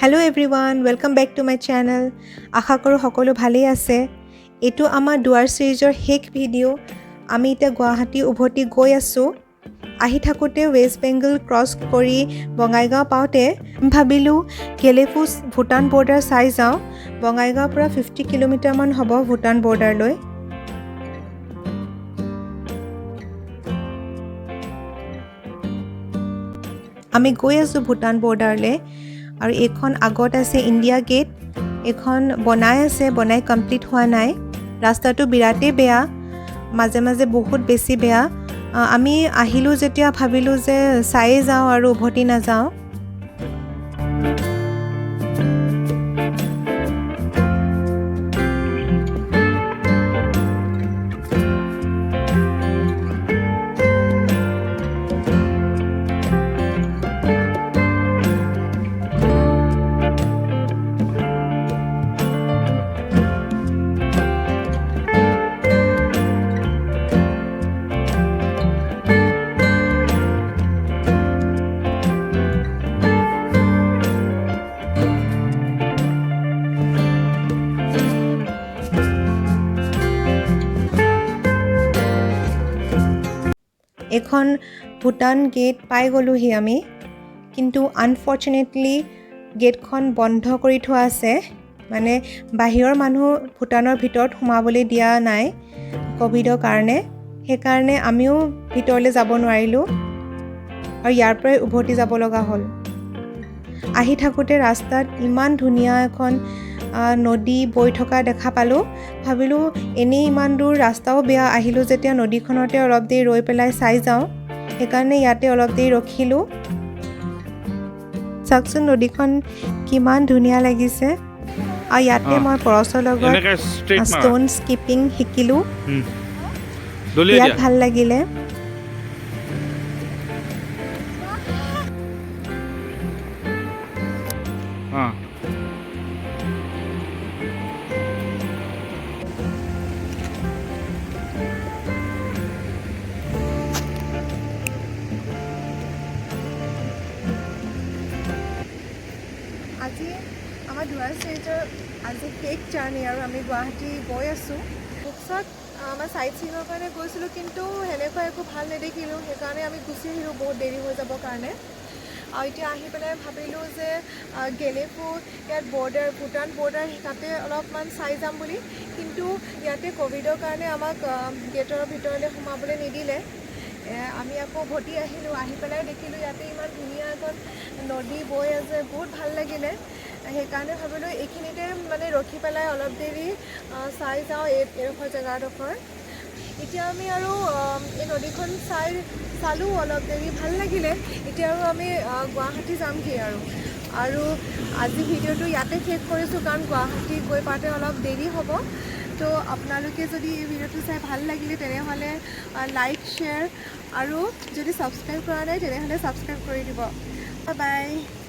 hello everyone welcome back to my channel आशा करूँ सकलो भाले आछे एटू आमार दुआर सिरिजर शेष भिडिओ आमी इतना गुवाहाटी उभति गई आसो आहि थाकोते वेस्ट बेंगल क्रस करी बङाइगाँव पाওঁতে भाबिलो गेलेफुस भूटान बॉर्डर चाइ जाओ बङाइगाँव পৰা 50 किलोमीटर मान हब भूटान बॉर्डर লৈ आमी गई आसो भूटान बॉर्डर ले और एखन आगत आछे इंडिया गेट एखन बनाय आछे बनाय कमप्लीट हुआ नाय रास्ताटो बिराटे बेया माजे माजे बहुत बेसी बेया आमी आहिलो जेतिया भाबिलो जे चाइ जाओ और उभति ना जाओ এখন ভূটান गेट पाई गलोहि आमी किन्तु आनफर्चुनेटली गेटखन बंध करि थोआ आछे माने बाहिৰৰ মানুহ भूटाনৰ ভিতৰত সোমাবলৈ দিয়া নাই কোভিডৰ কাৰণে हे কাৰণে আমিও ভিতৰলৈ যাব নোৱাৰিলো আৰু ইয়াৰ পৰা উভতি যাব লগা হ'ল আহি থাকোতে ৰাস্তাত ইমান ধুনিয়া এখন নদী বৈ থকা দেখা পালো ভাবিলো এনে ইমান দূৰ ৰাস্তাও বেয়া আহিলো যেতিয়া নদীখনতে অলপ দেৰি ৰৈ পেলাই চাই যাও হেকাৰণে ইয়াতে অলপ দেৰি ৰখিলো চাকচোন নদীখন কিমান ধুনিয়া লাগিছে আৰু ইয়াতে মই পৰছৰ লগত ষ্টোন স্কিপিং শিকিলো ইয়াত ভাল লাগিলে আজি আমাৰ দুৱাৰ ষ্টেজৰ আজি কেক জাৰ্নি আৰু আমি গুৱাহাটী গৈ আছোঁ বুকছত আমাৰ চাইট চিনৰ কাৰণে গৈছিলোঁ কিন্তু সেনেকুৱা একো ভাল নেদেখিলোঁ সেইকাৰণে আমি গুচি আহিলোঁ বহুত দেৰি হৈ যাবৰ কাৰণে আৰু এতিয়া আহি পেলাই ভাবিলোঁ যে গেলেফু ইয়াত বৰ্ডাৰ ভূটান বৰ্ডাৰ তাতে অলপমান চাই যাম বুলি কিন্তু ইয়াতে কোভিডৰ কাৰণে আমাক গেটৰ ভিতৰলৈ সোমাবলৈ নিদিলে আমি আকৌ উভতি আহিলোঁ আহি পেলাই দেখিলোঁ ইয়াতে ইমান ধুনীয়া এখন নদী বৈ আছে বহুত ভাল লাগিলে সেইকাৰণে ভাবিলোঁ এইখিনিতে মানে ৰখি পেলাই অলপ দেৰি চাই যাওঁ এইডোখৰ জেগাডোখৰ এতিয়া আমি আৰু এই নদীখন চালোঁ অলপ দেৰি ভাল লাগিলে এতিয়া আৰু আমি গুৱাহাটী যামগৈ আৰু আজি ভিডিঅ'টো ইয়াতে শেষ কৰিছোঁ কাৰণ গুৱাহাটী গৈ পাওঁতে অলপ দেৰি হ'ব তো আপোনালোকে যদি এই ভিডিঅ'টো চাই ভাল লাগিলে তেনেহ'লে লাইক শ্বেয়াৰ আৰু যদি ছাবস্ক্ৰাইব কৰা নাই তেনেহ'লে ছাবস্ক্ৰাইব কৰি দিব বাই বাই